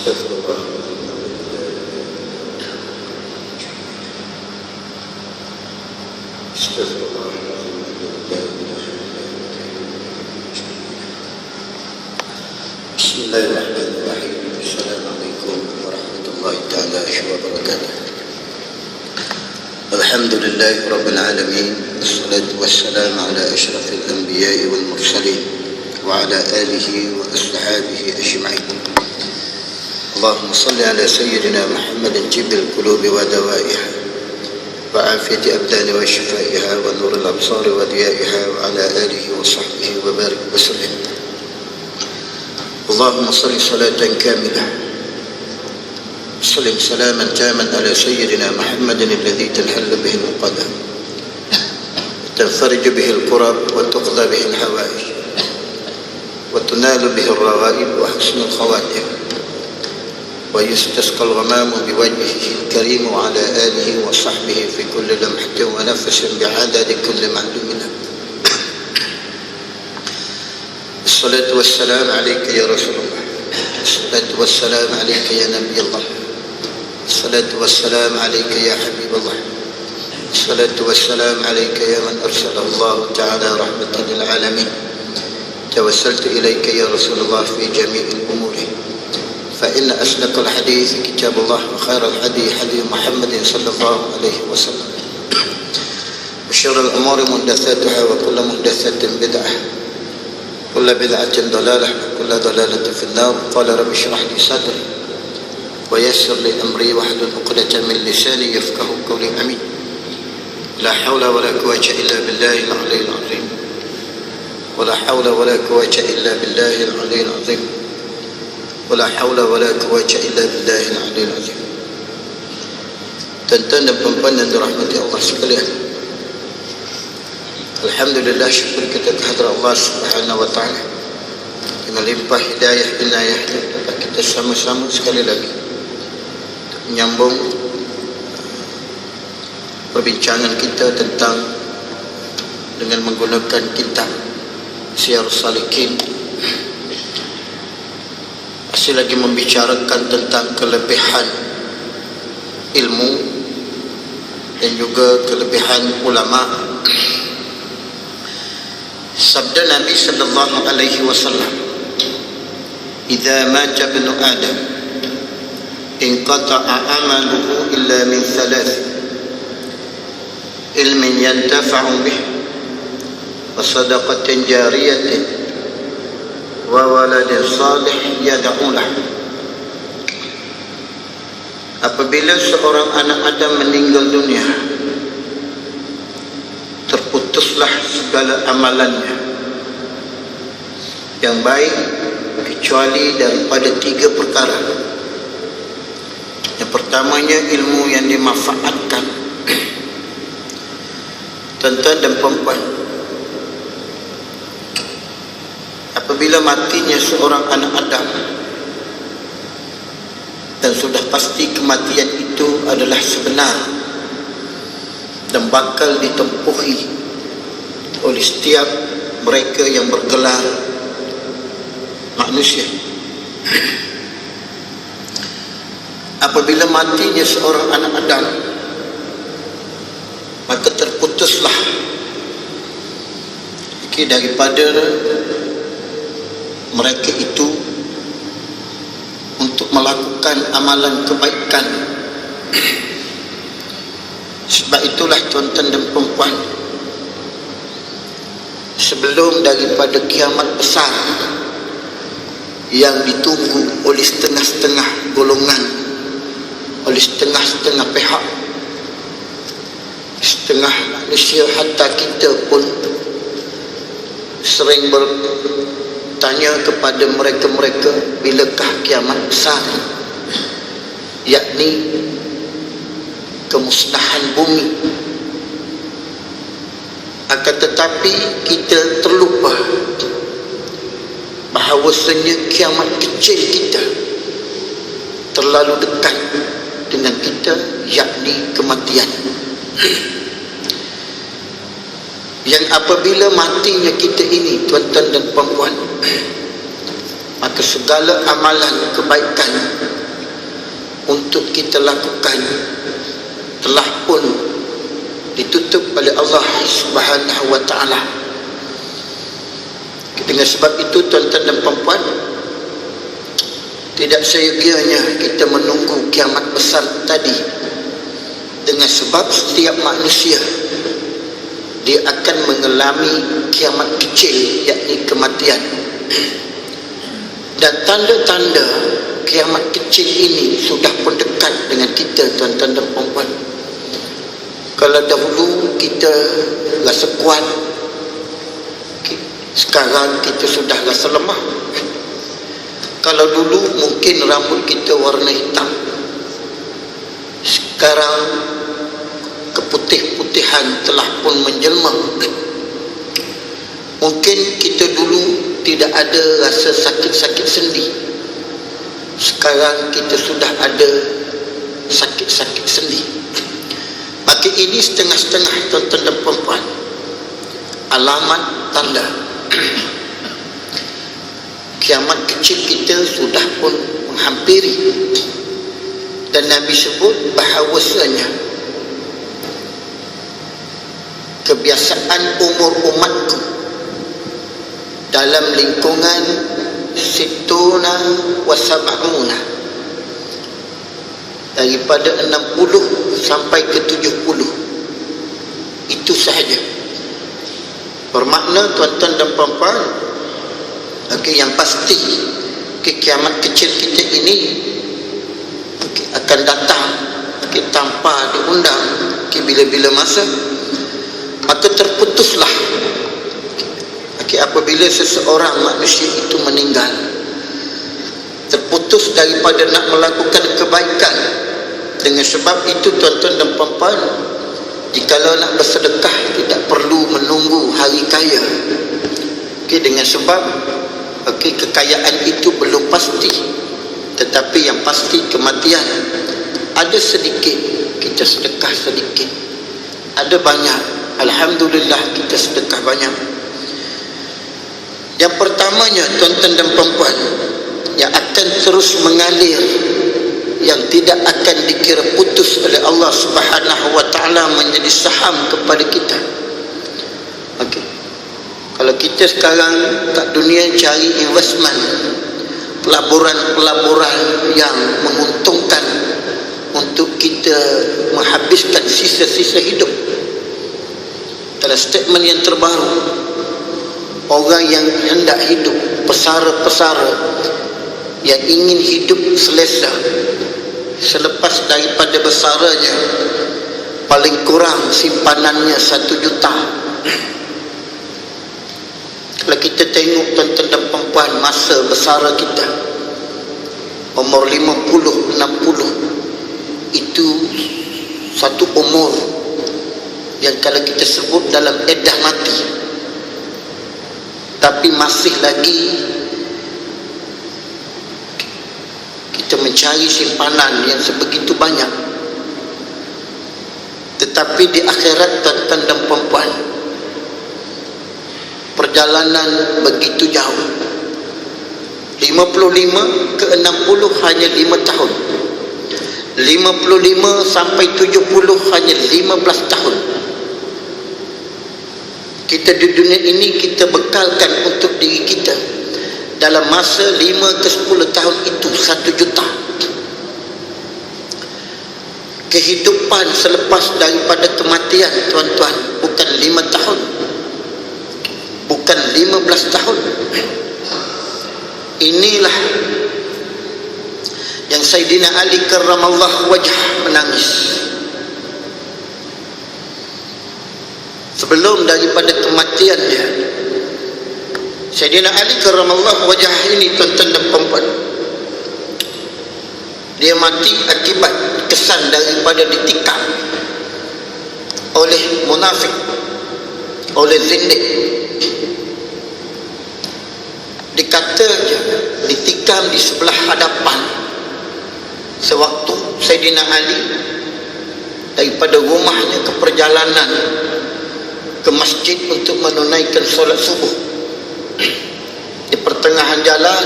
Astagfirullah. Astagfirullah. Bismillahirrahmanirrahim. Assalamualaikum warahmatullahi ta'ala wabarakatuh. Alhamdulillahi rabbil alamin. Assalatu wassalamu ala ashrafil anbiya'i wal mursalin wa ala alihi wa ashabihi ajma'in. Allahumma salli ala sayyidina Muhammadin jibil qulubi wa dawaiha wa afiyati abdani wa shifaiha wa nuril absari wa diyaiha wa ala alihi wa sahbihi wa barik wa sallim. Allahumma salli salatan kamilah sallim salaman taman ala sayyidina Muhammadin alladhi tanhallu bihi al-qadam tanfariju bihi al-kurab wa tuqda bihi al-hawaij wa tunalu bihi al-rawaib wa husnul khawatim ويستسقى الغمام بوجهه الكريم وعلى آله وصحبه في كل لمحة ونفس بعدد كل معلوم له. الصلاة والسلام عليك يا رسول الله. الصلاة والسلام عليك يا نبي الله. الصلاة والسلام عليك يا حبيب الله. الصلاة والسلام عليك يا من أرسله الله تعالى رحمة للعالمين. توسلت إليك يا رسول الله في جميع الأمور، فإن أصدق الحديث كتاب الله وخير الهدي هدي محمد صلى الله عليه وسلم وشر الأمور محدثاتها وكل محدثة بدعة كل بدعة ضلالة وكل ضلالة في النار. قال رب اشرح لي صدري ويسر لي أمري واحلل عقدة من لساني يفقهوا قولي. آمين. لا حول ولا قوة إلا بالله العلي العظيم. ولا حول ولا قوة إلا بالله العلي العظيم. ولا حول ولا قوة إلا بالله العلي العظيم. Tuan-tuan dan puan-puan yang dirahmati Allah sekalian, alhamdulillah, syukur kita kehadrat Allah Subhanahu wa taala yang melimpah hidayah inayah dapat kita sama-sama sekali lagi untuk menyambung perbincangan kita tentang dengan menggunakan kitab Syiarus Salikin. Masih lagi membicarakan tentang kelebihan ilmu dan juga kelebihan ulama. Sabda Nabi sallallahu alaihi wasallam, "Idza mata ibnu Adam inqata'a amaluhu illa min thalath, ilmin yantafa'u bih wa sadaqatin jariyatin wa waladin salih yad'u lah." Apabila seorang anak Adam meninggal dunia, terputuslah segala amalannya yang baik kecuali daripada 3 perkara. Yang pertamanya ilmu yang dimanfaatkan. Tuan-tuan dan puan-puan, apabila matinya seorang anak Adam, dan sudah pasti kematian itu adalah sebenar dan bakal ditempuhi oleh setiap mereka yang bergelar manusia. Apabila matinya seorang anak Adam, maka terputuslah daripada mereka itu untuk melakukan amalan kebaikan. Sebab itulah tuan-tuan dan puan-puan, sebelum daripada kiamat besar yang ditunggu oleh setengah-setengah golongan, oleh setengah-setengah pihak, setengah manusia, hatta kita pun sering bertanya kepada mereka-mereka, bilakah kiamat besar, yakni kemusnahan bumi. Akan tetapi kita terlupa bahawasanya kiamat kecil kita terlalu dekat dengan kita, yakni kematian. Yang apabila matinya kita ini, tuan-tuan dan puan-puan, maka segala amalan kebaikan untuk kita lakukan telah pun ditutup oleh Allah Subhanahu wa ta'ala. Dengan sebab itu tuan-tuan dan puan-puan, tidak seyogianya kita menunggu kiamat besar tadi, dengan sebab setiap manusia dia akan mengalami kiamat kecil, yakni kematian. Dan tanda-tanda kiamat kecil ini sudah pun dekat dengan kita, tuan-tuan dan puan-puan. Kalau dahulu kita rasa kuat, sekarang kita sudah rasa lemah. Kalau dulu mungkin rambut kita warna hitam, sekarang keputih-putihan telah pun menjelma. Mungkin kita dulu tidak ada rasa sakit-sakit sendi, sekarang kita sudah ada sakit-sakit sendi. Maka ini setengah-setengah, tuan-tuan dan puan-puan, alamat tanda kiamat kecil kita sudah pun menghampiri. Dan Nabi sebut bahawasanya kebiasaan umur umatku dalam lingkungan situna wa sab'una, daripada 60 sampai ke 70, itu sahaja. Bermakna, tuan-tuan dan puan-puan, yang pasti kiamat kecil kita ini akan datang tanpa diundang. Bila-bila masa, maka terputuslah apabila seseorang manusia itu meninggal, terputus daripada nak melakukan kebaikan. Dengan sebab itu, tuan-tuan dan puan-puan, jikalau nak bersedekah tidak perlu menunggu hari kaya. Dengan sebab kekayaan itu belum pasti, tetapi yang pasti kematian. Ada sedikit kita sedekah sedikit, ada banyak alhamdulillah kita sedekah banyak. Yang pertamanya, tuan-tuan dan puan-puan, yang akan terus mengalir, yang tidak akan dikira putus oleh Allah Subhanahu wa ta'ala menjadi saham kepada kita. Kalau kita sekarang kat dunia cari investment, pelaburan-pelaburan yang menguntungkan untuk kita menghabiskan sisa-sisa hidup. Dalam statement yang terbaru, orang yang hendak hidup, pesara-pesara yang ingin hidup selesa selepas daripada besaranya, paling kurang simpanannya 1 juta. Kalau kita tengok, tuan-tuan dan puan-puan, masa besara kita umur 50, 60, itu satu umur yang kalau kita sebut dalam edah mati, tapi masih lagi kita mencari simpanan yang sebegitu banyak. Tetapi di akhirat, tuan-tuan dan puan-puan, perjalanan begitu jauh. 55 ke 60 hanya 5 tahun. 55 sampai 70 hanya 15 tahun. Kita di dunia ini kita bekalkan untuk diri kita dalam masa 5 ke 10 tahun itu 1 juta. Kehidupan selepas daripada kematian, tuan-tuan, bukan 5 tahun, bukan 15 tahun. Inilah yang Sayyidina Ali karramallahu wajah menangis sebelum daripada kematiannya. Sayyidina Ali karramallahu wajah ini, tuan-tuan dan puan-puan, dia mati akibat kesan daripada ditikam oleh munafik, oleh zindik. Dikatanya ditikam di sebelah hadapan. Sewaktu Sayyidina Ali daripada rumahnya ke perjalanan ke masjid untuk menunaikan solat subuh, di pertengahan jalan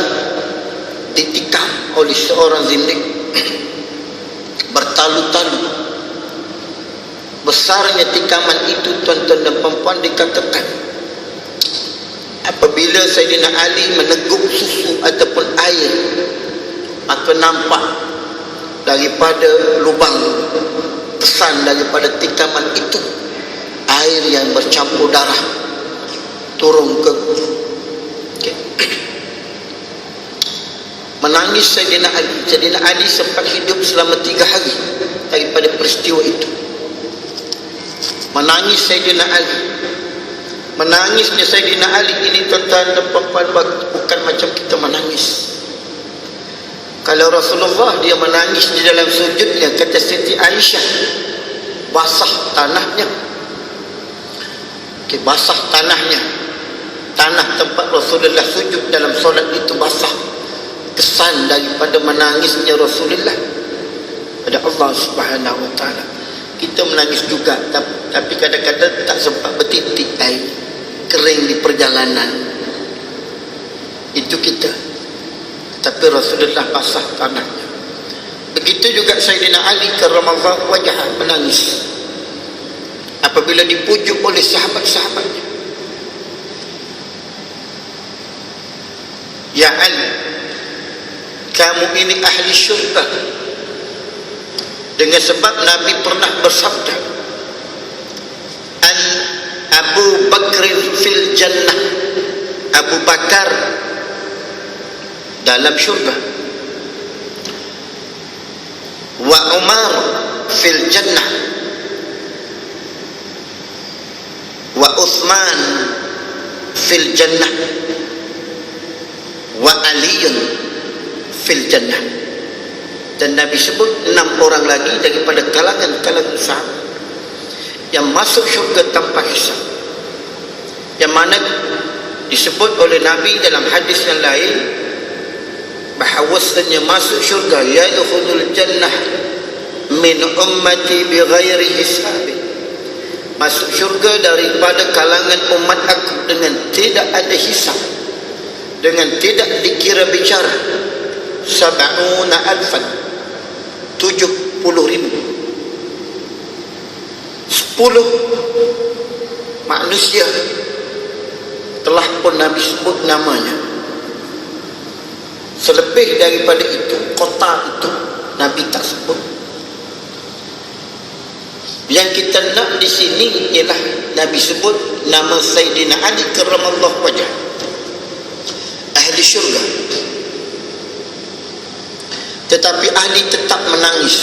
ditikam oleh seorang zindik. bertalu-talu. Besarnya tikaman itu, tuan-tuan dan puan-puan, dikatakan apabila Sayyidina Ali meneguk susu ataupun air, maka nampak daripada lubang kesan daripada tikaman itu air yang bercampur darah turun ke menangis Sayyidina Ali. Sayyidina Ali sempat hidup selama 3 hari daripada peristiwa itu. Menangis Sayyidina Ali. Menangisnya Sayyidina Ali ini, tuan-tuan dan puan-puan, bukan macam kita menangis. Kalau Rasulullah dia menangis di dalam sujudnya, kata Siti Aisyah, basah tanahnya. Basah tanahnya. Tanah tempat Rasulullah sujud dalam solat itu basah. Kesan daripada menangisnya Rasulullah pada Allah Subhanahu wa taala. Kita menangis juga, tapi kadang-kadang tak sempat bertitik air, kering di perjalanan. Itu kita. Tapi Rasulullah basah tanahnya. Begitu juga Sayyidina Ali karramallahu wajhah menangis apabila dipujuk oleh sahabat-sahabatnya. Ya Ali, kamu ini ahli syurga. Dengan sebab Nabi pernah bersabda, An Abu Bakr fil jannah, Abu Bakar dalam syurga, wa Umar fil jannah, wa Uthman fil jannah, wa Aliyun fil jannah. Dan Nabi sebut 6 orang lagi daripada kalangan-kalangan sahabat yang masuk syurga tanpa hisab, yang mana disebut oleh Nabi dalam hadis yang lain bahawasanya masuk syurga yadkhulul jannah min ummati bighairi hisab, masuk syurga daripada kalangan umat aku dengan tidak ada hisab, dengan tidak dikira bicara. 70,000, 70,000. 10 manusia telah pun Nabi sebut namanya. Selebih daripada itu, kota itu Nabi tak sebut. Yang kita nak di sini ialah Nabi sebut nama Sayyidina Ali karramallahu wajhah, ahli syurga. Tetapi ahli tetap menangis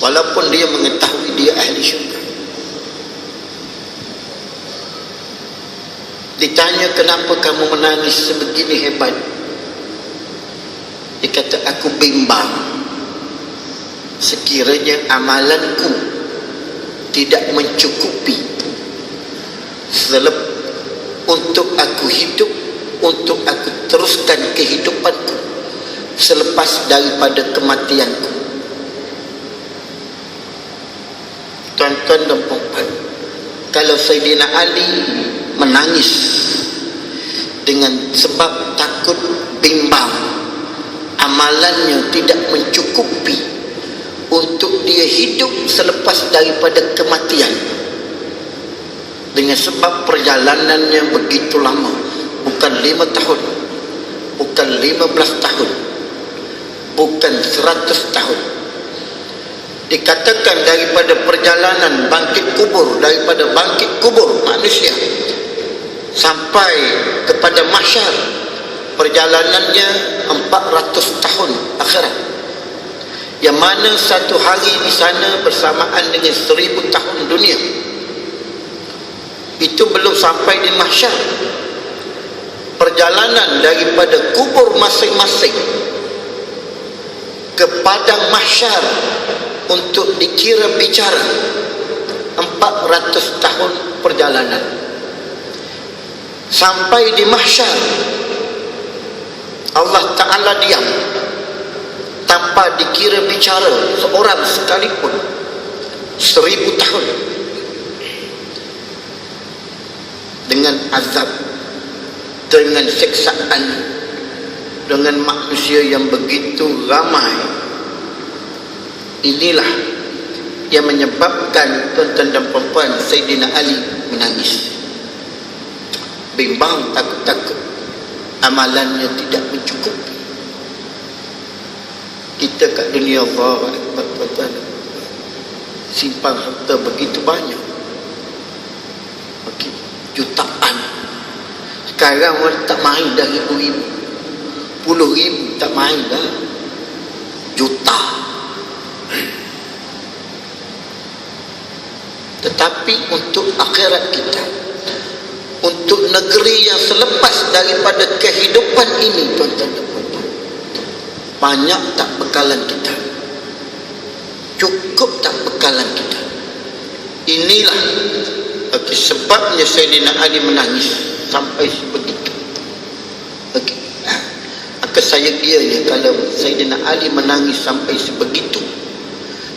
walaupun dia mengetahui dia ahli syurga. Ditanya, kenapa kamu menangis sebegini hebat? Dia kata, aku bimbang sekiranya amalanku tidak mencukupi untuk aku hidup, untuk aku teruskan kehidupanku selepas daripada kematianku. Tuan-tuan dan puan-puan, kalau Sayyidina Ali menangis dengan sebab takut, bimbang, amalannya tidak mencukupi untuk dia hidup selepas daripada kematian, dengan sebab perjalanannya begitu lama, bukan 5 tahun, bukan 15 tahun, bukan 100 tahun. Dikatakan daripada perjalanan bangkit kubur, daripada bangkit kubur manusia sampai kepada mahsyar, perjalanannya 400 tahun akhirat, yang mana satu hari di sana bersamaan dengan 1000 tahun dunia. Itu belum sampai di mahsyar. Perjalanan daripada kubur masing-masing ke padang mahsyar untuk dikira bicara 400 tahun perjalanan. Sampai di mahsyar Allah Ta'ala diam tanpa dikira bicara seorang sekalipun 1000 tahun, dengan azab, dengan siksaan, dengan manusia yang begitu ramai, Inilah yang menyebabkan tuan-tuan dan puan-puan Sayyidina Ali menangis. Bimbang, takut-takut amalannya tidak mencukupi. Kita kat dunia Allah, tuan-tuan, simpan harta begitu banyak, jutaan. Sekarang orang tak main dah ribu-ribu, puluh ribu tak main dah, juta. Tetapi untuk akhirat kita, untuk negeri yang selepas daripada kehidupan ini, tuan-tuan dan puan-puan, banyak tak bekalan kita, cukup tak bekalan kita. Inilah sebabnya Sayyidina Ali menangis sampai sebegitu. Maka saya gianya kalau Sayyidina Ali menangis sampai sebegitu,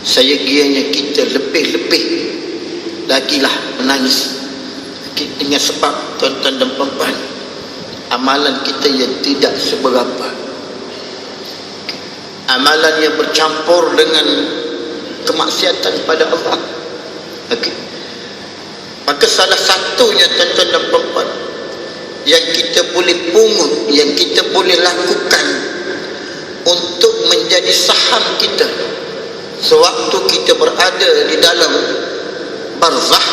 saya gianya kita lebih-lebih lagilah menangis. Dengan sebab tuan-tuan dan puan-puan, amalan kita yang tidak seberapa, amalan yang bercampur dengan kemaksiatan pada Allah. Maka salah satunya tuan-tuan dan puan-puan yang kita boleh pungut, yang kita boleh lakukan untuk menjadi saham kita sewaktu kita berada di dalam barzakh,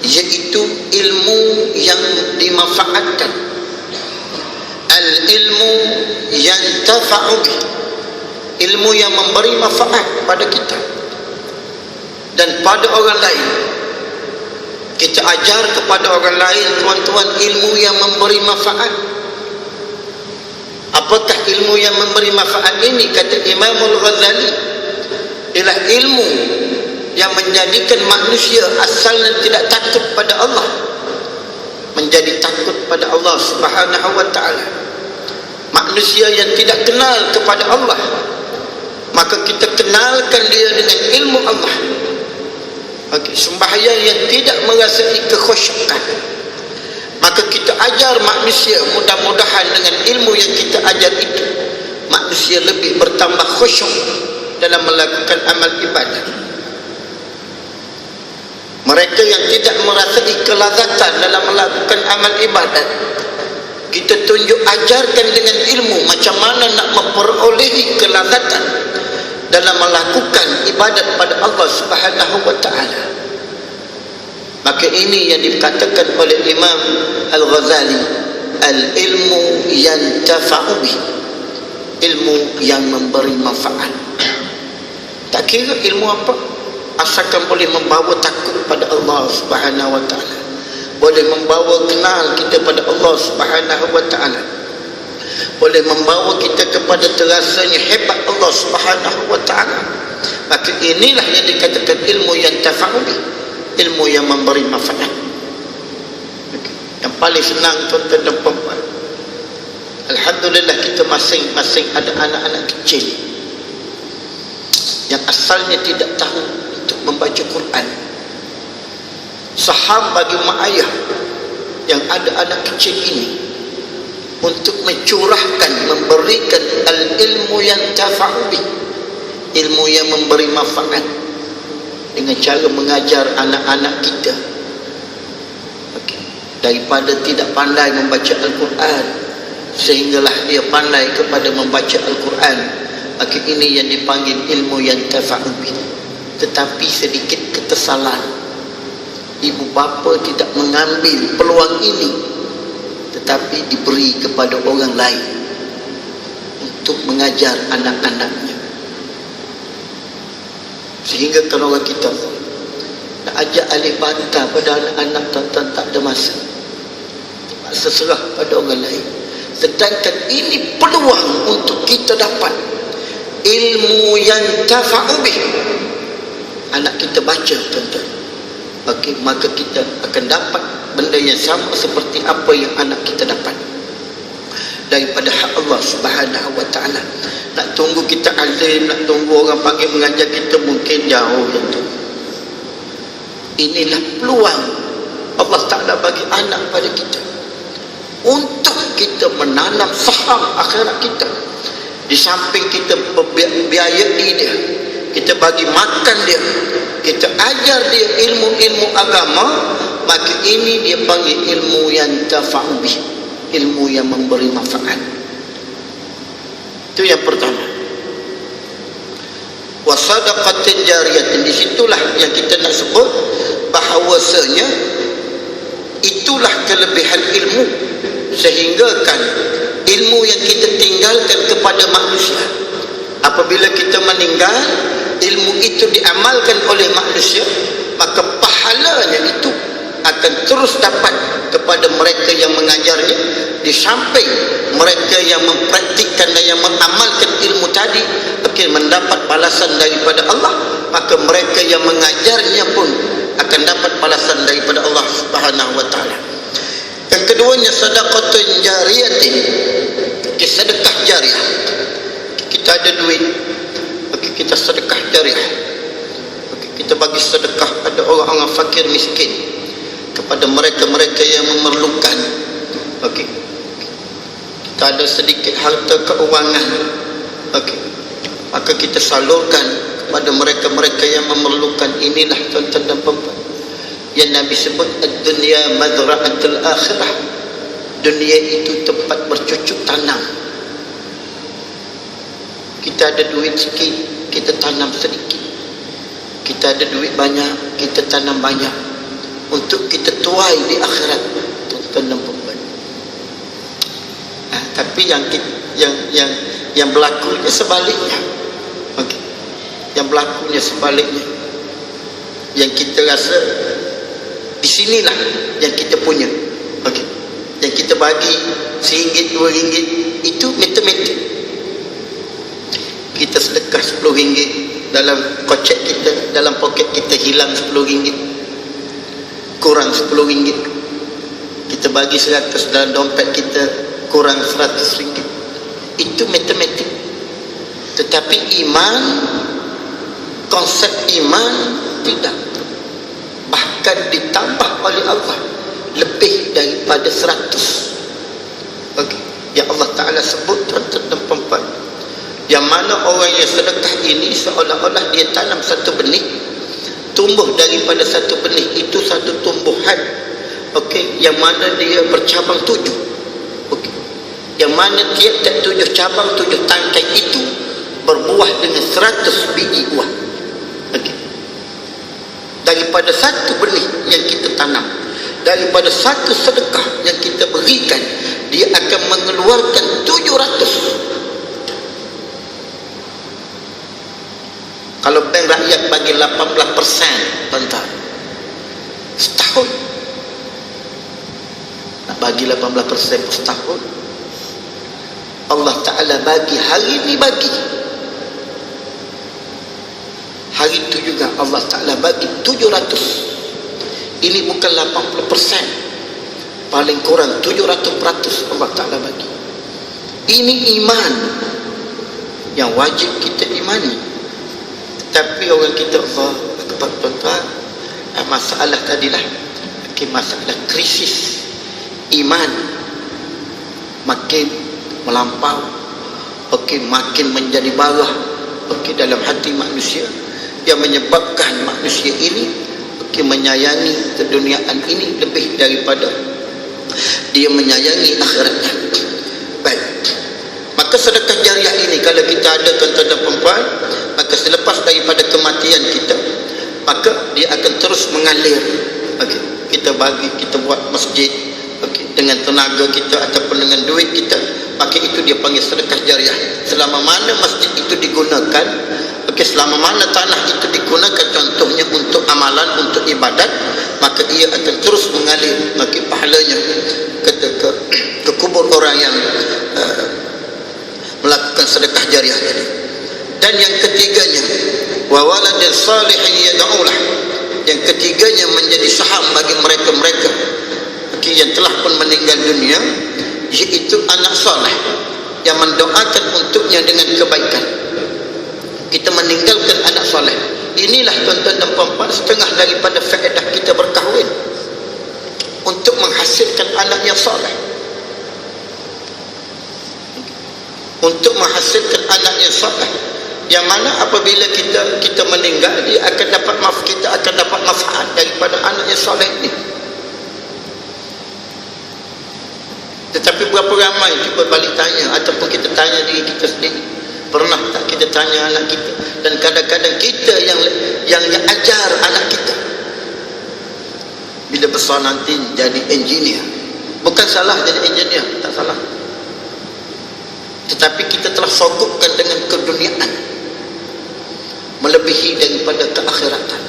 iaitu ilmu yang dimanfaatkan, al-ilmu yang tafa'ubi, ilmu yang memberi manfaat pada kita dan pada orang lain. Kita ajar kepada orang lain, tuan-tuan, ilmu yang memberi manfaat. Apakah ilmu yang memberi manfaat ini? Kata Imam Al-Ghazali, ialah ilmu yang menjadikan manusia asalnya tidak takut pada Allah menjadi takut pada Allah Subhanahu wa ta'ala. Manusia yang tidak kenal kepada Allah, maka kita kenalkan dia dengan ilmu Allah. Sembahyang yang tidak merasai kekhusyukan, maka kita ajar manusia, mudah-mudahan dengan ilmu yang kita ajar itu manusia lebih bertambah khusyuk dalam melakukan amal ibadah. Mereka yang tidak merasai kelazatan dalam melakukan amal ibadat, kita tunjuk ajarkan dengan ilmu macam mana nak memperolehi kelazatan dalam melakukan ibadat pada Allah Subhanahu wa ta'ala. Maka ini yang dikatakan oleh Imam Al-Ghazali, al-ilmu yantafa'u bih, ilmu yang memberi manfaat. Tak kira ilmu apa, asalkan boleh membawa takut pada Allah Subhanahu wa ta'ala, boleh membawa kenal kita pada Allah Subhanahu wa ta'ala, boleh membawa kita kepada terasanya hebat Allah Subhanahu wa ta'ala, maka inilah yang dikatakan ilmu yang tafa'ubi, ilmu yang memberi manfaat. Yang paling senang tuan-tuan dan puan-puan, alhamdulillah kita masing-masing ada anak-anak kecil yang asalnya tidak tahu untuk membaca Quran. Saham bagi mak ayah yang ada anak kecil ini untuk mencurahkan, memberikan al-ilmu yang tafa'ubi, ilmu yang memberi manfaat, dengan cara mengajar anak-anak kita. Daripada tidak pandai membaca Al-Quran sehinggalah dia pandai kepada membaca Al-Quran, maka ini yang dipanggil ilmu yang tafa'ubi. Tetapi sedikit ketesalan, ibu bapa tidak mengambil peluang ini, tetapi diberi kepada orang lain untuk mengajar anak-anaknya. Sehingga kalau orang kita nak ajak alih bantah pada anak-anak, tuan-tuan, tak ada masa, terpaksa serah pada orang lain. Sedangkan ini peluang untuk kita dapat ilmu yang tafa'ubih. Anak kita baca, tuan-tuan, maka kita akan dapat benda yang sama seperti apa yang anak kita dapat daripada hak Allah Subhanahu wa ta'ala. Nak tunggu kita alim, nak tunggu orang panggil mengajar kita, mungkin jauh itu. Inilah peluang Allah Ta'ala bagi anak pada kita untuk kita menanam saham akhirat kita. Di samping kita biayai dia, kita bagi makan dia, kita ajar dia ilmu-ilmu agama, maka ini dia panggil ilmu yang tafa'u bih, ilmu yang memberi manfaat. Itu yang pertama. Wa sadaqatin jariyatin, disitulah yang kita nak sebut bahawasanya itulah kelebihan ilmu, sehinggakan ilmu yang kita tinggalkan kepada manusia, apabila kita meninggal, ilmu itu diamalkan oleh manusia, maka pahalanya itu akan terus dapat kepada mereka yang mengajarnya, di samping mereka yang mempraktikkan dan yang mengamalkan ilmu tadi akan mendapat balasan daripada Allah, maka mereka yang mengajarnya pun akan dapat balasan daripada Allah Subhanahu wa taala. Yang keduanya sedekahun jariyatin, sedekah jariah. Kita ada duit, okay, kita sedekah jariah, okay, kita bagi sedekah pada orang-orang fakir miskin, kepada mereka-mereka yang memerlukan. Okay, kita ada sedikit harta keuangan, okay, maka kita salurkan kepada mereka-mereka yang memerlukan. Inilah tuan-tuan dan puan-puan yang Nabi sebut ad-dunya mazra'atul akhirah. Dunia itu tempat bercucuk tanam. Kita ada duit sikit, kita tanam sedikit. Kita ada duit banyak, kita tanam banyak, untuk kita tuai di akhirat, tuan-tuan dan puan-puan. Tapi yang berlakunya sebaliknya. Okay. Yang berlakunya sebaliknya. Yang kita rasa di sinilah yang kita punya. Okay. Yang kita bagi RM1, RM2, itu matematik. Kita sedekah RM10, dalam kocek kita, dalam poket kita hilang RM10, kurang RM10. Kita bagi 100 dalam dompet kita, kurang RM100. Itu matematik. Tetapi iman, konsep iman tidak, bahkan ditambah oleh Allah lebih daripada 100. Okay. Yang Allah Ta'ala sebut, tuan-tuan dan puan-puan, yang mana orang yang sedekah ini seolah-olah dia tanam satu benih, tumbuh daripada satu benih itu satu tumbuhan, okay, yang mana dia bercabang 7, okay, yang mana tiap-tiap 7 cabang, 7 tangkai itu berbuah dengan 100 biji buah. Okay. Daripada satu benih yang kita tanam, daripada satu sedekah yang kita berikan, dia akan mengeluarkan 700. Kalau bank rakyat bagi 18%, tuan-tuan, setahun nak bagi 18% setahun, Allah Ta'ala bagi hari ini, bagi hari itu juga Allah Ta'ala bagi 700. Ini bukan 80%, paling kurang 700% Allah Ta'ala bagi. Ini iman yang wajib kita imani. Tapi orang kita, Allah Akbar, tuan-tuan, masalah tadilah, masalah krisis iman makin melampau, makin menjadi bawah dalam hati manusia, yang menyebabkan manusia ini menyayangi keduniaan ini lebih daripada dia menyayangi akhiratnya. Baik, maka sedekah jariah ini kalau kita ada, tuan-tuan dan puan-puan, maka selepas daripada kematian kita, maka dia akan terus mengalir. Okay. Kita bagi, kita buat masjid, okay, dengan tenaga kita ataupun dengan duit kita, maka itu dia panggil sedekah jariah. Selama mana masjid itu digunakan, okay, selama mana tanah itu digunakan contohnya untuk amalan, untuk ibadat, maka ia akan terus mengalir, okay, pahalanya ke kubur orang yang melakukan sedekah jariah ini. Dan yang ketiganya, wa waladin salihin yad'ulah, yang ketiganya menjadi saham bagi mereka-mereka yang telah pun meninggal dunia, yaitu anak saleh yang mendoakan untuknya dengan kebaikan. Kita meninggalkan anak saleh, inilah tuan-tuan dan puan-puan setengah daripada faedah kita berkahwin, untuk menghasilkan anak yang saleh, untuk menghasilkan anak yang saleh. yang mana apabila kita meninggal, dia akan dapat kita akan dapat manfaat daripada anak yang soleh ini. Tetapi berapa ramai, cuba balik tanya, ataupun kita tanya diri kita sendiri, pernah tak kita tanya anak kita? Dan kadang-kadang kita yang ajar anak kita, bila besar nanti jadi engineer. Bukan salah jadi engineer, tak salah, tetapi kita telah sogokkan dengan keduniaan melebihi daripada keakhiratan.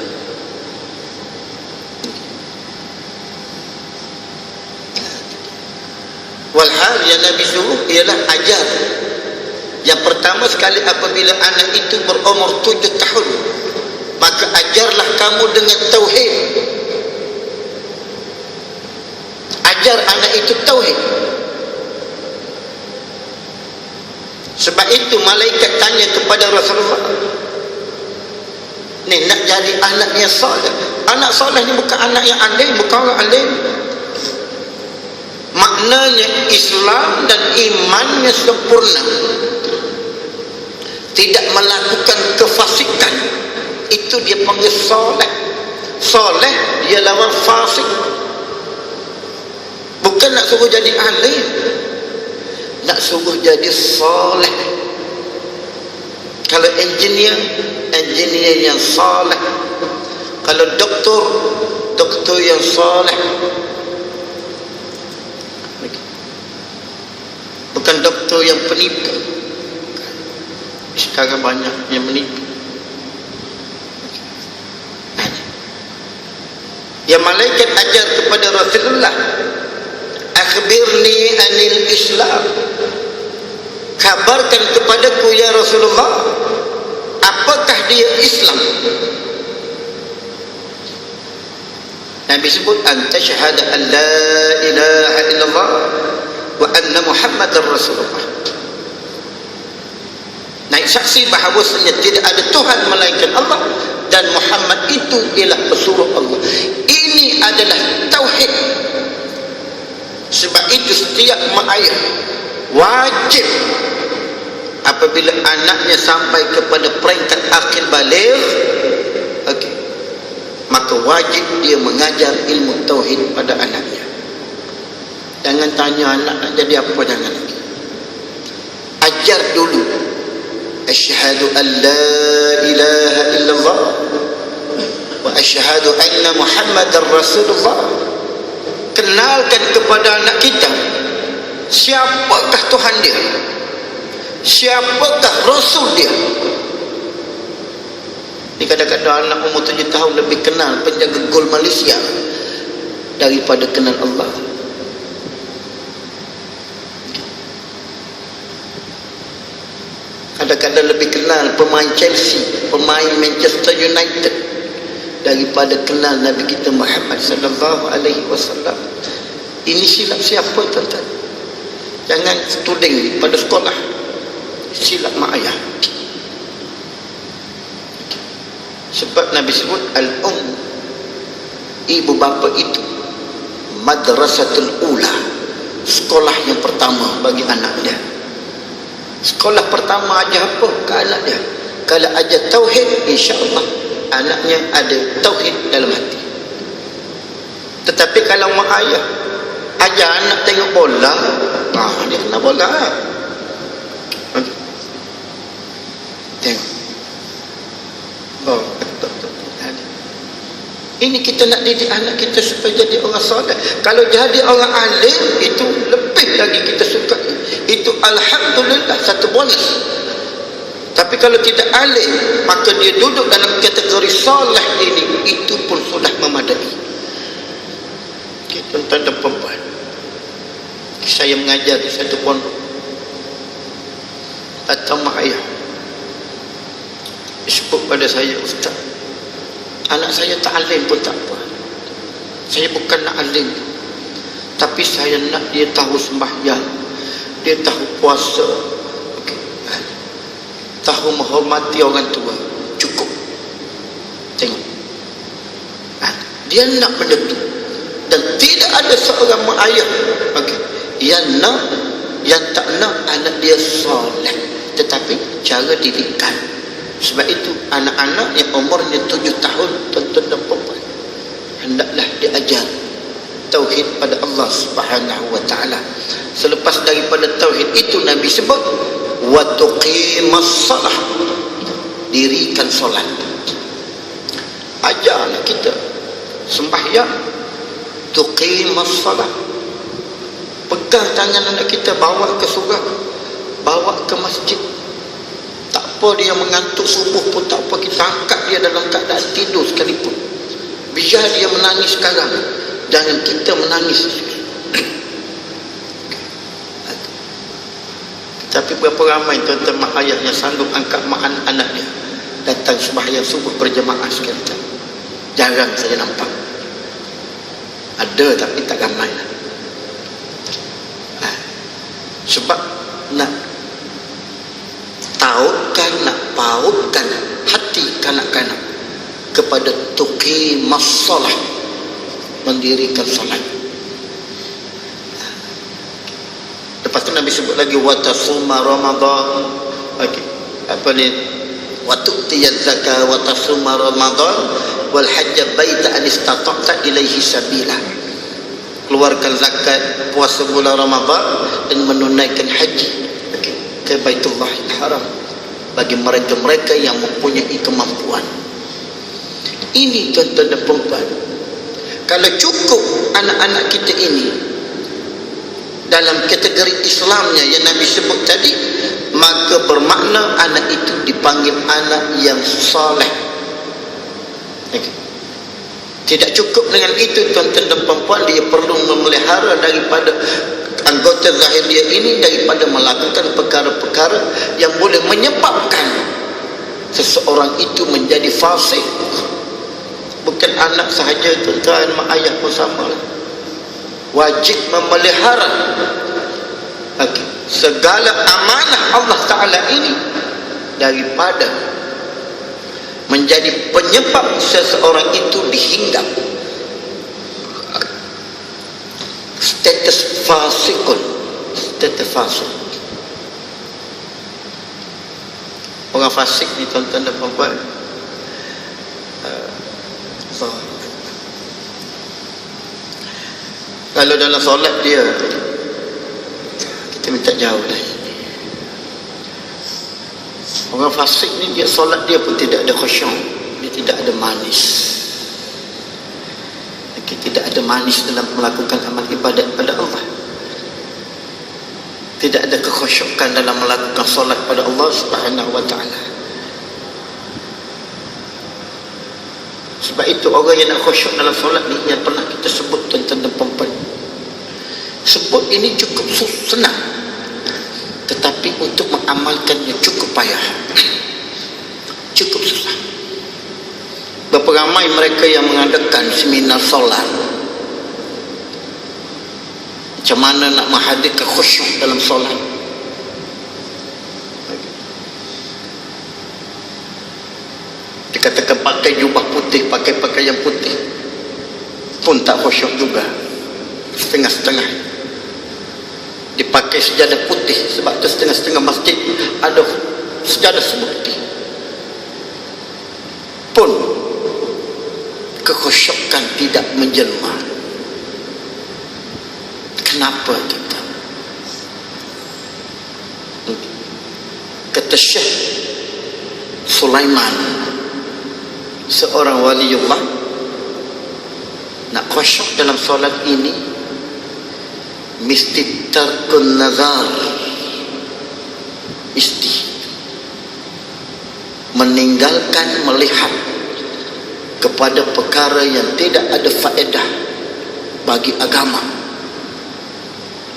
Walhal yang Nabi suruh ialah ajar. Yang pertama sekali, apabila anak itu berumur 7 tahun, maka ajarlah kamu dengan tauhid. Ajar anak itu tauhid. Sebab itu malaikat tanya kepada Rasulullah, ni nak jadi anak yang soleh. Anak soleh ni bukan anak yang alim, bukan orang alim. Maknanya Islam dan imannya sempurna, tidak melakukan kefasikan, itu dia panggil soleh. Soleh dia lawan fasik. Bukan nak suruh jadi alim, nak suruh jadi soleh. Kalau engineer yang soleh. Kalau doktor yang soleh. Bukan doktor yang penipu. Sekarang banyak yang menipu. Yang malaikat ajar kepada Rasulullah, akhbirni anil Islam, kabarkan kepadaku ya Rasulullah, apakah dia Islam? Nabi sebut, anta syahada an la ilaha illallah wa anna Muhammadar Rasulullah. Naik saksi bahawasanya tidak ada Tuhan melainkan Allah dan Muhammad itu ialah pesuruh Allah. Ini adalah tauhid. Sebab itu setiap mak ayah wajib apabila anaknya sampai kepada peringkat akil baligh, maka wajib dia mengajar ilmu tauhid pada anaknya. Jangan tanya anak nak jadi apa, jangan lagi. Ajar dulu. Asyhadu an la ilaha illallah wa asyhadu anna Muhammadar Rasulullah. Kenalkan kepada anak kita siapakah Tuhan dia, siapakah Rasul dia. Ini kadang-kadang anak umur 7 tahun lebih kenal penjaga gol Malaysia daripada kenal Allah. Kadang-kadang lebih kenal pemain Chelsea, pemain Manchester United daripada kenal Nabi kita Muhammad sallallahu alaihi wasallam. Ini silap siapa, tuan-tuan? Jangan tuding pada sekolah. Silap mak ayah. Sebab Nabi sebut ibu bapa itu madrasatul ula, sekolah yang pertama bagi anak dia. Sekolah pertama ajar apa ke anak dia? Kalau ajar tauhid, insya-Allah anaknya ada tauhid dalam hati. Tetapi kalau mak ayah ajar anak tengok bola, dia kena bola. Tengok. Ini kita nak didik anak kita supaya jadi orang soleh. Kalau jadi orang alim, itu lebih lagi kita suka. Itu alhamdulillah, satu bonus. Tapi kalau tidak alim, maka dia duduk dalam kategori soleh ini, itu pun sudah memadai. Tuan-tuan dan perempuan, saya mengajar di satu pondok, datang mak ayah sebut pada saya, ustaz, anak saya tak alim pun tak apa, saya bukan nak alim, tapi saya nak dia tahu sembahyang, dia tahu puasa, tahu menghormati orang tua, cukup. Tengok, dia nak benda tu. Dan tidak ada seorang mak ayah yang tak nak anak dia soleh. Tetapi cara didikan, Sebab itu anak-anak yang umurnya 7 tahun, tuan-tuan dan puan-puan, hendaklah diajar tauhid pada Allah Subhanahu wa taala. Selepas daripada tauhid itu Nabi sebut wa tuqimas salah, dirikan solat. Ajar anak kita sembahyang, tuqimas salah. Pegang tangan anak kita, bawa ke surau, bawa ke masjid. Tak apa dia mengantuk subuh pun tak apa, kita angkat dia dalam keadaan tidur sekalipun. Biar dia menangis sekarang, jangan kita menangis. Tapi berapa ramai tuan-tuan mak ayah yang sanggup angkat mak anak dia datang sembahyang subuh berjemaah sekalian? Jarang saya nampak. Ada tapi tak ramai. Sebab nak tautkan, nak pautkan hati kanak-kanak kepada tuqimas salah, mendirikan solat. Lepas tu Nabi sebut lagi wa tasuma Ramadan. Okey, apa ni? Wa tu'tiyaz zakah wa tasuma Ramadan wal hajj baita an istata'ta ilaihi sabila. Keluarkan zakat, puasa bulan Ramadan dan menunaikan haji ke Baitullahil Haram bagi mereka-mereka yang mempunyai kemampuan. Ini tuan-tuan dan puan-puan, kalau cukup anak-anak kita ini dalam kategori Islamnya yang Nabi sebut tadi, maka bermakna anak itu dipanggil anak yang soleh. Tidak cukup dengan itu tuan-tuan dan puan-puan, dia perlu memelihara daripada anggota zahir dia ini daripada melakukan perkara-perkara yang boleh menyebabkan seseorang itu menjadi fasik. Bukan anak sahaja tuan-tuan, mak ayah pun sama lah. Wajib memelihara segala amanah Allah Ta'ala ini daripada menjadi penyebab seseorang itu dihinggap status fasikun, status fasik. Orang fasik ni tuan-tuan dan puan-puan, kalau dalam solat dia, kita minta jauh dah. Orang fasik ni dia solat dia pun tidak ada khusyuk, dia tidak ada manis. Tidak ada manis dalam melakukan amal ibadat pada Allah. Tidak ada kekhusyukan dalam melakukan solat pada Allah Subhanahu wa taala. Sebab itu orang yang nak khusyuk dalam solat ni, yang pernah kita sebut tuan-tuan dan puan-puan, sebut ini cukup senang, tetapi untuk mengamalkannya cukup payah, cukup susah. Berapa ramai mereka yang mengadakan seminar solat, macam mana nak menghadirkan khusyuk dalam solat. Dikatakan pakai jubah putih, pakai pakaian putih, pun tak khusyuk juga, setengah-setengah. Dipakai sejadah putih, sebab tu setengah-setengah masjid ada sejadah putih, pun kekhusyukan tidak menjelma. Kenapa kita? Kata Syekh Sulaiman, seorang waliullah, nak khusyuk dalam solat ini mesti tarkun nazar, mesti meninggalkan melihat kepada perkara yang tidak ada faedah bagi agama.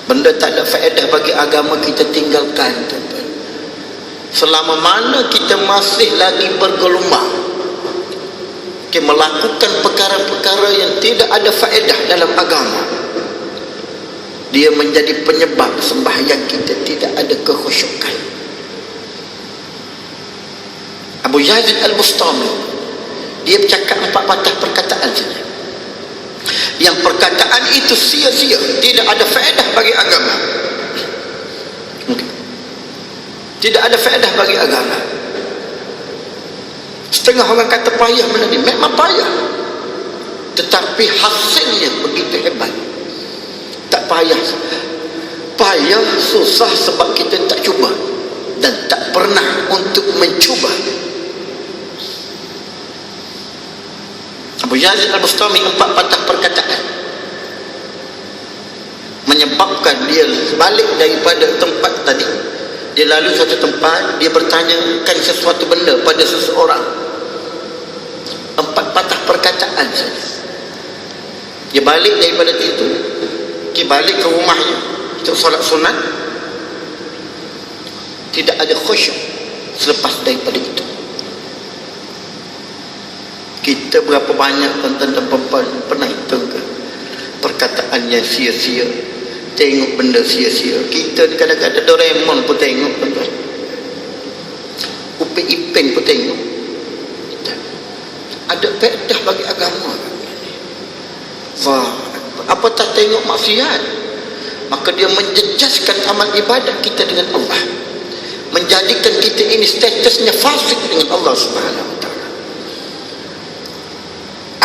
Benda tak ada faedah bagi agama kita tinggalkan. Selama mana kita masih lagi bergelombang melakukan perkara-perkara yang tidak ada faedah dalam agama, dia menjadi penyebab sembahyang kita tidak ada kekhusyukan. Abu Yazid Al-Bustami, dia bercakap 4 patah perkataan saja, yang perkataan itu sia-sia, tidak ada faedah bagi agama, tidak ada faedah bagi agama. Setengah orang kata payah benda ni, memang payah, tetapi hasilnya begitu hebat. Tak payah. Payah, susah sebab kita tak cuba dan tak pernah untuk mencuba. Abu Yazid Al-Bustami 4 patah perkataan menyebabkan dia balik daripada tempat tadi. Dia lalu satu tempat, dia bertanyakan sesuatu benda pada seseorang. 4 patah perkataan saja. Dia balik daripada itu, dia balik ke rumahnya untuk solat sunat. Tidak ada khusyuk selepas daripada itu. Kita berapa banyak tuan-tuan dan puan-puan pernah hitung ke perkataannya sia-sia, tengok benda sia-sia. Kita kadang-kadang Doraemon pun tengok, tuan-tuan, Upin Ipin pun tengok. Ada faedah bagi agama. Wah, apa tak tengok maksiat, maka dia menjejaskan amal ibadat kita dengan Allah, menjadikan kita ini statusnya fasik dengan Allah Subhanahu wa ta'ala.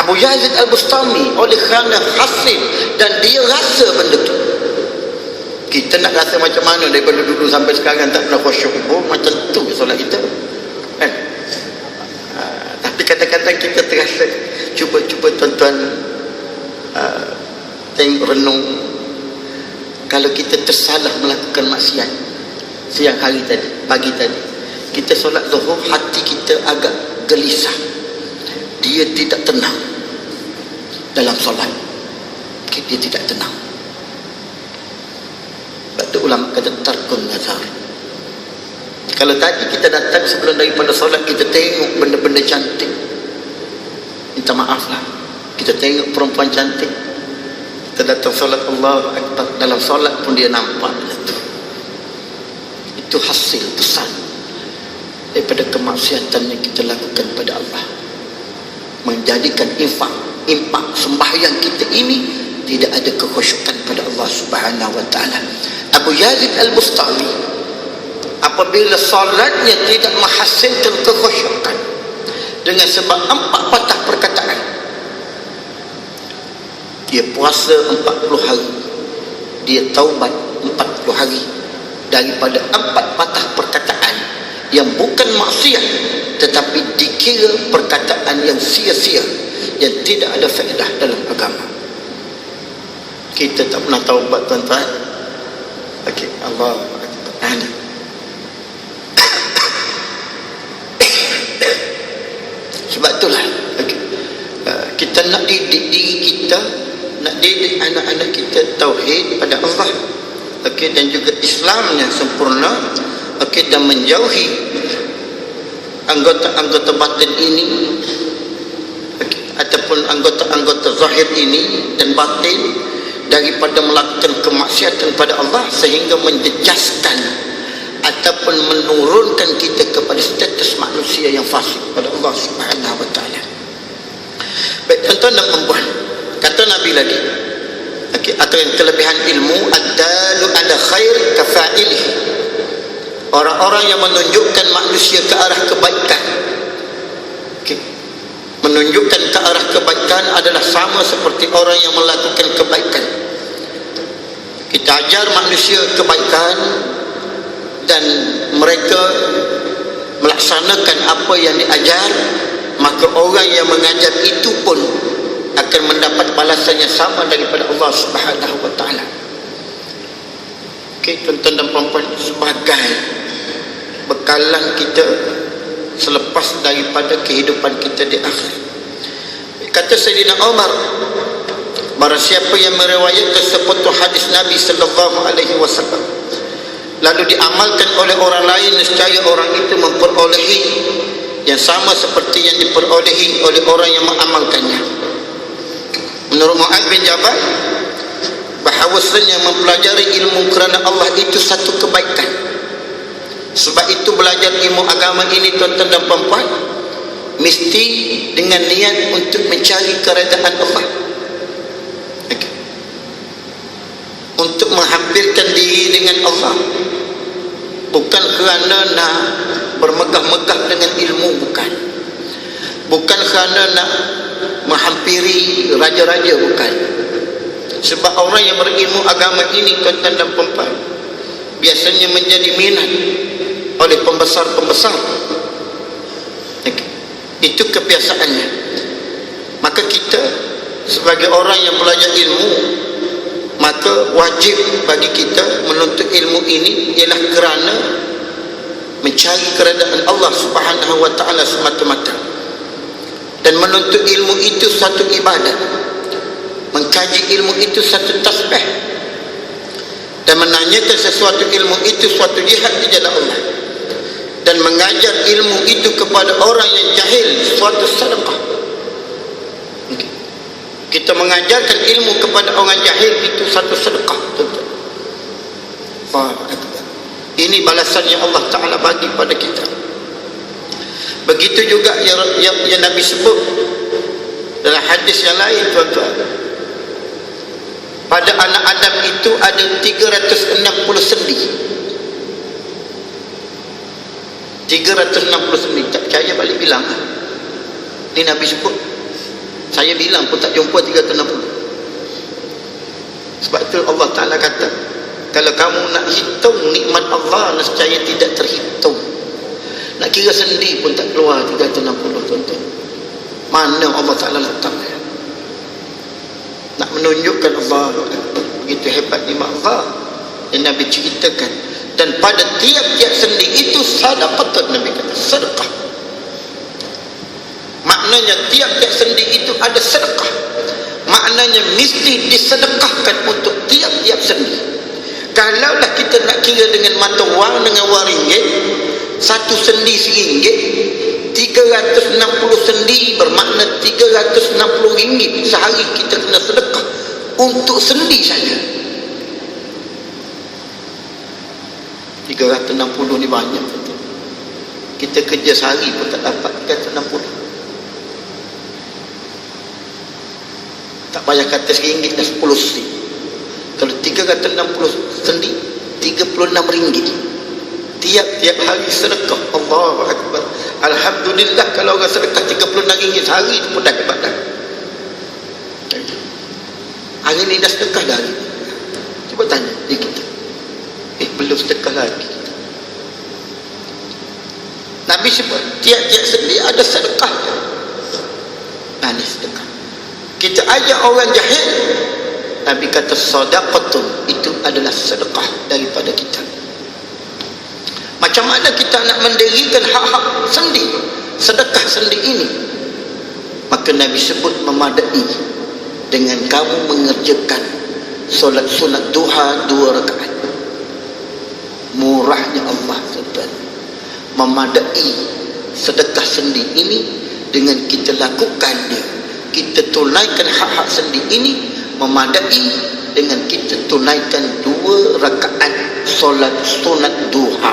Abu Yazid Al-Bustami oleh kerana hasil dan dia rasa benda tu. Kita nak rasa macam mana daripada dulu sampai sekarang tak pernah khusyuk? Oh, macam tu solat kita kan? Tapi kadang-kadang kita terasa, cuba tuan-tuan tengok, renung, kalau kita tersalah melakukan maksiat siang hari tadi, pagi tadi, kita solat zuhur, hati kita agak gelisah, dia tidak tenang dalam solat, dia tidak tenang. Sebab tu ulama kata tarkun nazar. Kalau tadi kita datang sebelum daripada solat, kita tengok benda-benda cantik, minta maaf lah, kita tengok perempuan cantik, kita datang solat, Allahu Akbar, dalam solat pun dia nampak itu. Itu hasil besar daripada kemaksiatan yang kita lakukan pada Allah, menjadikan infak sembahyang kita ini tidak ada kekhusyukan pada Allah Subhanahu wa ta'ala. Abu Yazid Al-Bustami apabila solatnya tidak menghasilkan kekhusyukan dengan sebab 4 patah perkataan, dia puasa 40 hari, dia taubat 40 hari daripada 4 patah perkataan yang bukan maksiat tetapi dikira perkataan yang sia-sia, yang tidak ada faedah dalam agama. Kita tak pernah taubat, tuan-tuan. Okey, Allah Akbar. Sebab itulah kita nak didik diri kita, nak didik anak-anak kita tauhid pada Allah, dan juga Islam yang sempurna, dan menjauhi anggota-anggota batin ini, ataupun anggota-anggota zahir ini dan batin, daripada melakukan kemaksiatan pada Allah sehingga menjejaskan ataupun menurunkan kita kepada status manusia yang fasik pada Allah Subhanahu wa ta'ala. Baik, tuan-tuan dan puan-puan, kata Nabi lagi, atau yang kelebihan ilmu, ad-dalu ala khair kafa'ilih, orang-orang yang menunjukkan manusia ke arah kebaikan, menunjukkan ke arah kebaikan adalah sama seperti orang yang melakukan kebaikan. Kita ajar manusia kebaikan dan mereka melaksanakan apa yang diajar, maka orang yang mengajar itu pun akan mendapat balasan yang sama daripada Allah Subhanahu wa ta'ala. Tuan-tuan dan puan-puan, sebagai bekalan kita selepas daripada kehidupan kita di akhir. Kata Sayyidina Umar, barang siapa yang meriwayatkan sepotong hadis Nabi sallallahu alaihi wasallam lalu diamalkan oleh orang lain, nescaya orang itu memperolehi yang sama seperti yang diperolehi oleh orang yang mengamalkannya. Menurut Mu'adz bin Jabal, bahawasanya mempelajari ilmu kerana Allah itu satu kebaikan. Sebab itu belajar ilmu agama ini, tuan-tuan dan puan-puan, mesti dengan niat untuk mencari keredaan Allah, untuk menghampirkan diri dengan Allah, bukan kerana nak bermegah-megah dengan ilmu, bukan. Bukan kerana nak menghampiri raja-raja, bukan. Sebab orang yang berilmu agama ini, tuan-tuan dan puan-puan, biasanya menjadi minat oleh pembesar-pembesar. Itu kebiasaannya. Maka kita sebagai orang yang belajar ilmu, maka wajib bagi kita menuntut ilmu ini ialah kerana mencari keredaan Allah Subhanahu wa taala semata-mata. Dan menuntut ilmu itu satu ibadat, mengkaji ilmu itu satu tasbih, dan menanyakan sesuatu ilmu itu suatu jihad di jalan Allah, dan mengajar ilmu itu kepada orang yang jahil suatu sedekah. Kita mengajarkan ilmu kepada orang jahil itu satu sedekah. Ini balasan yang Allah Ta'ala bagi pada kita. Begitu juga yang Nabi sebut dalam hadis yang lain, tuan-tuan. Pada anak Adam itu ada 360 sendi. 360 sendi. Tak percaya balik bilang. Ini Nabi sebut. Saya bilang pun tak jumpa 360. Sebab itu Allah Ta'ala kata, kalau kamu nak hitung nikmat Allah, nescaya tidak terhitung. Nak kira sendi pun tak keluar 360, tuan-tuan. Mana Allah Ta'ala letaknya? Nak menunjukkan Allah begitu hebat nikmat Allah yang Nabi ceritakan. Dan pada tiap-tiap sendi itu sadaqah, Nabi kata, sedekah. Maknanya tiap-tiap sendi itu ada sedekah. Maknanya mesti disedekahkan untuk tiap-tiap sendi. Kalaulah kita nak kira dengan mata wang, dengan wang ringgit, satu sendi RM1, 360 sendi bermakna 360 ringgit sehari kita kena sedekah untuk sendi saja. 360 ni banyak. Kita kerja sehari pun tak dapat 360. Tak payah kata RM1 dah 10 sendi. Kalau 360 sendi, 36 ringgit. Tiap-tiap hari sedekah. Allahu Akbar. Alhamdulillah kalau orang sedekah 36 ringgit sehari itu pun dah hebat dah. Hari ni dah sedekah dah. Cuba tanya dia kita. Belum sedekah lagi. Nabi sebut tiap-tiap sendi ada sedekah. Ini sedekah. Kita ajak orang jahil, Nabi kata sadaqatun, itu adalah sedekah daripada kita. Macam mana kita nak mendirikan hak-hak sendi, sedekah sendi ini? Maka Nabi sebut memadai dengan kamu mengerjakan solat sunat duha 2 rakaat. Murahnya Allah, tuan-tuan, memadai sedekah sendi ini dengan kita lakukan dia. Kita tunaikan hak-hak sendi ini memadai dengan kita tunaikan 2 rakaat solat sunat duha.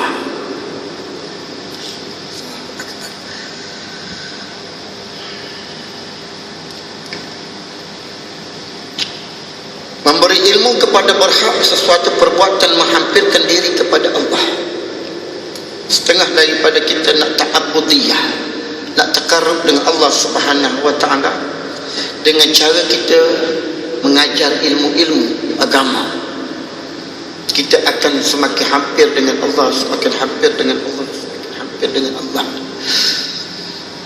Memberi ilmu kepada berhak sesuatu perbuatan menghampirkan diri kepada Allah. Setengah daripada kita nak ta'abudiyah, nak takarrub dengan Allah Subhanahu wa ta'ala dengan cara kita mengajar ilmu-ilmu agama. Kita akan semakin hampir dengan Allah, semakin hampir dengan Allah, semakin hampir dengan Allah.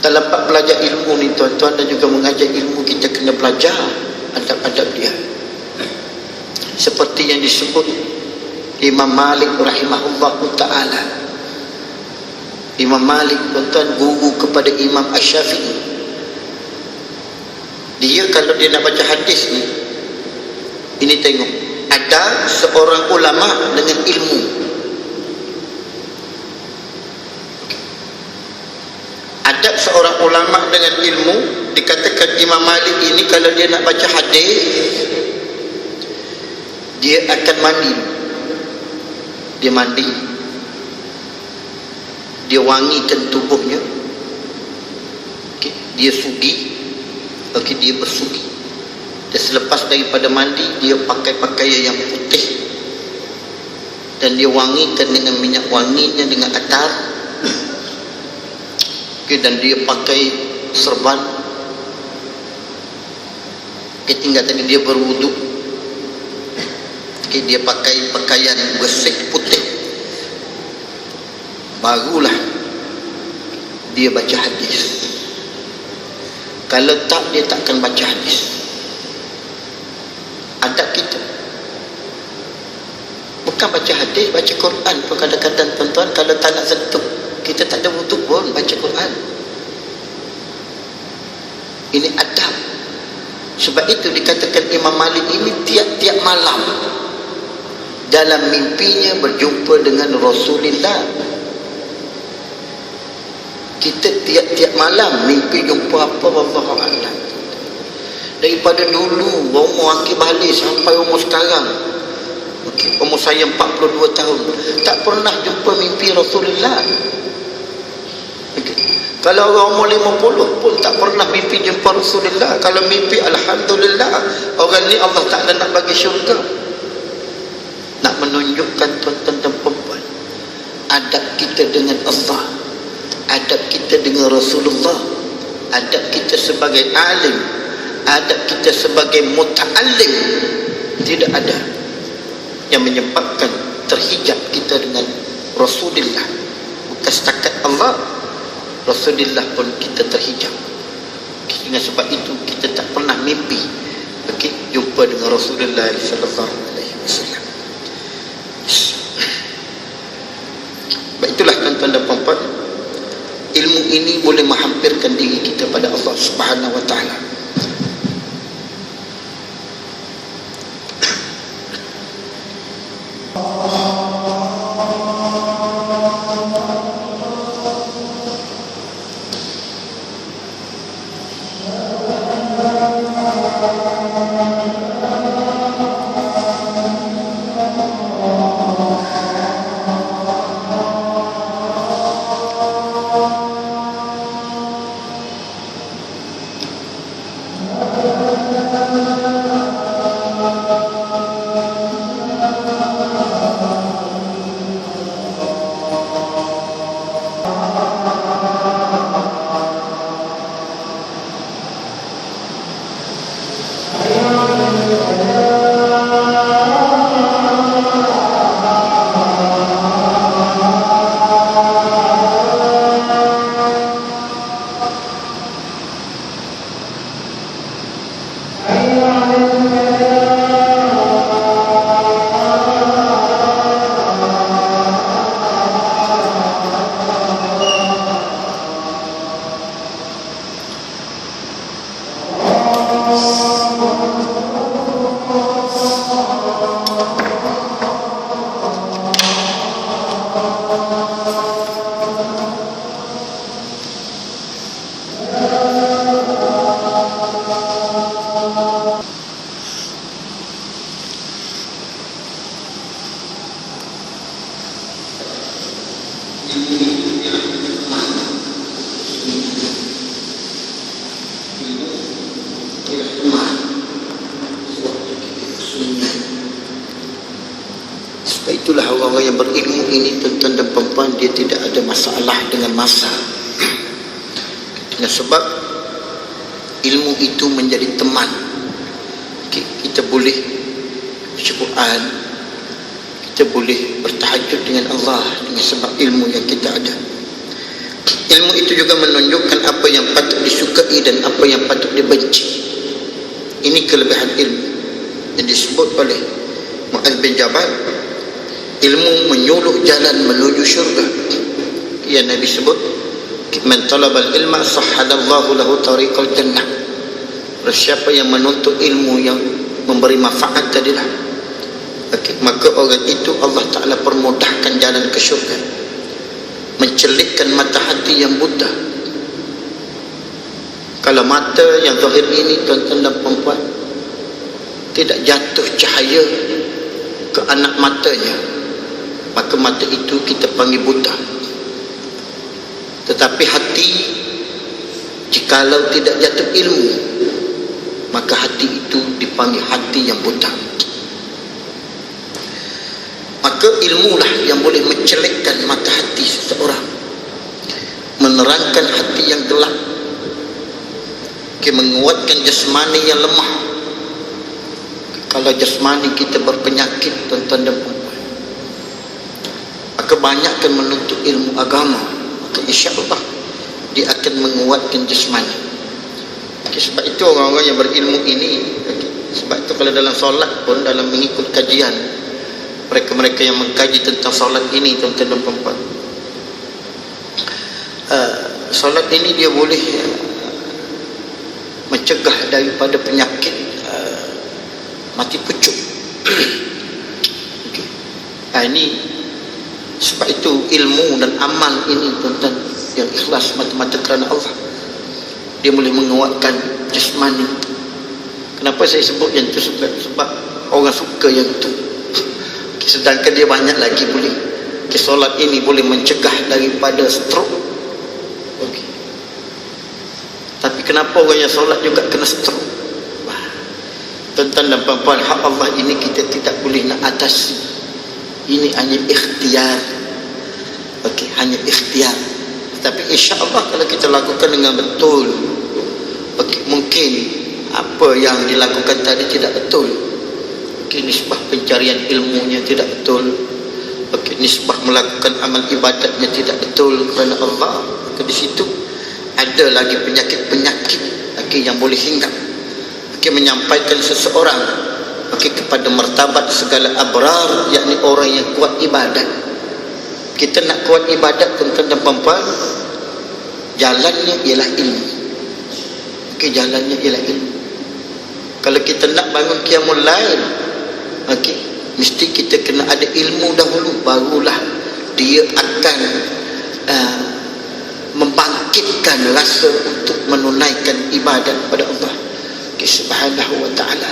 Dalam bab belajar ilmu ni, tuan-tuan, dan juga mengajar ilmu, kita kena belajar adab-adab dia. Seperti yang disebut Imam Malik rahimahullah ta'ala. Imam Malik, tuan-tuan, guru kepada Imam Asy-Syafi'i. Dia kalau dia nak baca hadis ni, ini tengok, ada seorang ulama dengan ilmu. Ada seorang ulama dengan ilmu. Dikatakan Imam Malik ini kalau dia nak baca hadis, dia akan mandi. Dia mandi, dia wangikan tubuhnya, dia sugi, dia bersugi. Dan selepas daripada mandi, dia pakai pakaian yang putih, dan dia wangikan dengan minyak wanginya, dengan atar. Dan dia pakai serban, tinggal tadi dia berwuduk, dia pakai pakaian gesek putih, barulah dia baca hadis. Kalau tak, dia takkan baca hadis. Adab kita bukan baca hadis, baca Quran pun kadang-kadang tuan-tuan, kalau tak nak sentuh, kita tak ada wuduk pun baca Quran. Ini adab. Sebab itu dikatakan Imam Malik ini tiap-tiap malam dalam mimpinya berjumpa dengan Rasulullah. Kita tiap-tiap malam mimpi jumpa apa, wallahu a'lam. Daripada dulu umur akil balik sampai umur sekarang, umur saya 42 tahun, tak pernah jumpa mimpi Rasulullah. Kalau orang umur 50 pun tak pernah mimpi jumpa Rasulullah. Kalau mimpi, alhamdulillah, orang ni Allah Ta'ala nak bagi syurga. Nak menunjukkan tuan-tuan dan perempuan, adab kita dengan Allah, adab kita dengan Rasulullah, adab kita sebagai alim, adab kita sebagai muta'allim. Tidak ada yang menyebabkan terhijab kita dengan Rasulullah. Bukan setakat Allah, Rasulullah pun kita terhijab. Dengan sebab itu kita tak pernah mimpi jumpa dengan Rasulullah sallallahu alaihi wasallam. Baik, itulah tuan-tuan dan puan-puan, ilmu ini boleh menghampirkan diri kita pada Allah Subhanahu wa taala. Itulah orang-orang yang berilmu ini, tuan-tuan dan perempuan, dia tidak ada masalah dengan masa. Dengan sebab ilmu itu menjadi teman. Kita boleh baca Quran, kita boleh bertahajud dengan Allah dengan sebab ilmu yang kita ada. Ilmu itu juga menunjukkan apa yang patut disukai dan apa yang patut dibenci. Ini kelebihan ilmu yang disebut oleh Mu'adz bin Jabal, ilmu menyuluh jalan menuju syurga. Yang Nabi sebut, man talabal ilma sahhalallahu lahu tariqal jannah. Siapa yang menuntut ilmu yang memberi manfaat tadilah, maka orang itu Allah Ta'ala permudahkan jalan ke syurga, mencelikkan mata hati yang buta. Kalau mata yang zahir ini, tuan-tuan dan perempuan, tidak jatuh cahaya ke anak matanya, maka mata itu kita panggil buta. Tetapi hati, jikalau tidak jatuh ilmu, maka hati itu dipanggil hati yang buta. Maka ilmulah yang boleh mencelikkan mata hati seseorang, menerangkan hati yang gelap, menguatkan jasmani yang lemah. Kalau jasmani kita berpenyakit, tuan-tuan dan puan-puan, maka banyakkan menuntut ilmu agama, maka insya-Allah dia akan menguatkan jasmani. Sebab itu orang-orang yang berilmu ini, sebab itu kalau dalam solat pun, dalam mengikut kajian, mereka-mereka yang mengkaji tentang solat ini, tuan-tuan dan puan-puan, solat ini dia boleh mencegah daripada penyakit mati pucuk. Okay. Ini sebab itu ilmu dan amal ini, tuan-tuan, yang ikhlas mata-mata kerana Allah, dia boleh menguatkan jasmani. Kenapa saya sebut yang itu? Sebab orang suka yang itu. Sedangkan dia banyak lagi boleh. Solat ini boleh mencegah daripada stroke. Okay. Tapi kenapa orang yang solat juga kena stroke? Tuan-tuan dan puan-puan, hak Allah ini kita tidak boleh nak atasi. Ini hanya ikhtiar. Okey, hanya ikhtiar. Tapi insya-Allah kalau kita lakukan dengan betul, okey, mungkin apa yang dilakukan tadi tidak betul. Okey, nisbah pencarian ilmunya tidak betul. Okey, nisbah melakukan amal ibadatnya tidak betul kerana Allah. Maka di situ ada lagi penyakit-penyakit, okey, yang boleh hinggap. Okey, menyampaikan seseorang, okey, kepada martabat segala abrar, yakni orang yang kuat ibadat. Kita nak kuat ibadat, tuan-tuan dan puan-puan, jalannya ialah ilmu. Okey, jalannya ialah ilmu. Kalau kita nak bangun qiyamul lail, okey, mesti kita kena ada ilmu dahulu, barulah dia akan membangkitkan rasa untuk menunaikan ibadat pada Allah Subhanahu wa ta'ala.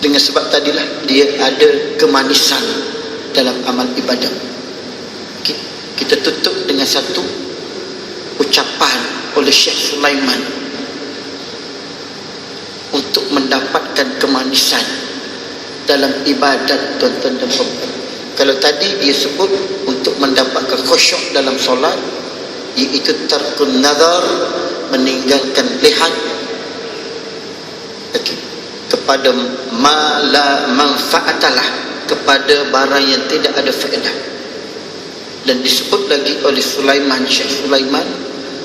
Dengan sebab tadilah dia ada kemanisan dalam amal ibadat. Okay. Kita tutup dengan satu ucapan oleh Syekh Sulaiman untuk mendapatkan kemanisan dalam ibadat, tuan-tuan dan puan-puan. Kalau tadi dia sebut untuk mendapatkan khusyuk dalam solat, iaitu tarkun nazar, meninggalkan lihat, okay, kepada ma la manfaatalah, kepada barang yang tidak ada faedah. Dan disebut lagi oleh Sulaiman, Syekh Sulaiman,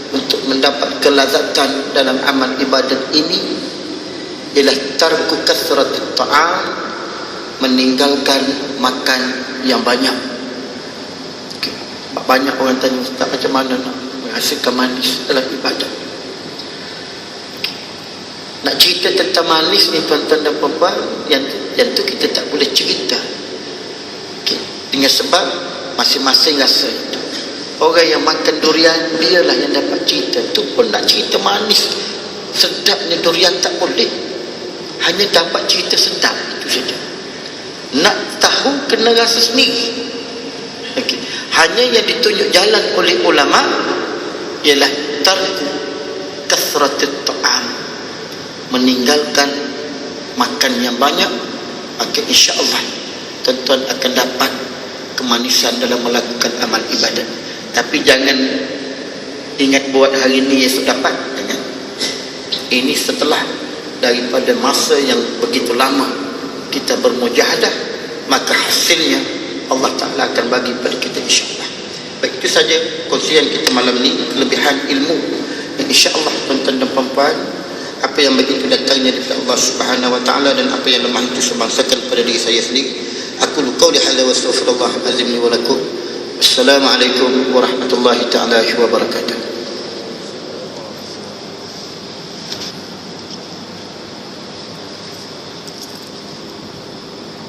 untuk mendapat kelazatan dalam amal ibadat ini ialah tarku kasratut ta'am, meninggalkan makan yang banyak. Okay. Banyak orang tanya, Ustaz, macam mana nak menghasilkan manis dalam ibadat? Okay. Nak cerita tentang manis ni, tuan-tuan dan puan-puan, yang tu kita tak boleh cerita. Okay. Dengan sebab masing-masing rasa itu. Orang yang makan durian, dialah yang dapat cerita. Tu pun nak cerita manis, sedapnya durian tak boleh. Hanya dapat cerita sedap, itu saja. Nak tahu kena rasa sendiri. Okay. Hanya yang ditunjuk jalan oleh ulama ialah tarku kasratut ta'am, meninggalkan makan yang banyak. Maka insya-Allah tuan-tuan akan dapat kemanisan dalam melakukan amal ibadat. Tapi jangan ingat buat hari ini esok dapat. Jangan. Ini setelah daripada masa yang begitu lama kita bermujahadah, maka hasilnya Allah Ta'ala akan bagi pada kita insya-Allah. Baik, itu saja kongsian kita malam ini, kelebihan ilmu. Dan insya-Allah tuan-tuan dan puan-puan, apa yang begitu datangnya dari Allah Subhanahu wa Ta'ala dan apa yang lemah itu sebangsakan pada diri saya sendiri. Aku qauli hadza wa astaghfirullah azim li wa lakum. Assalamualaikum warahmatullahi taala wabarakatuh.